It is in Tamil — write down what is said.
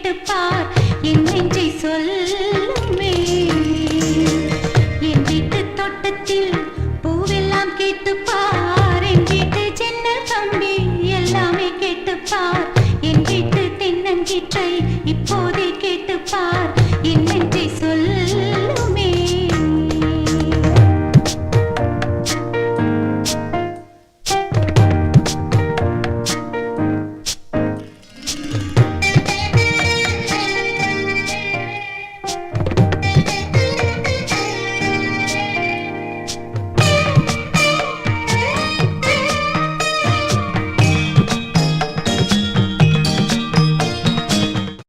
கேட்டுப்பார் என் நெஞ்சை சொல்லுமே என் வீட்டு தோட்டத்தில் பூவெல்லாம் கேட்டுப்பார் என் வீட்டு ஜன்னல் கம்பி எல்லாமே கேட்டுப்பார் என் வீட்டு தென்னங்கீற்றை இப்போதே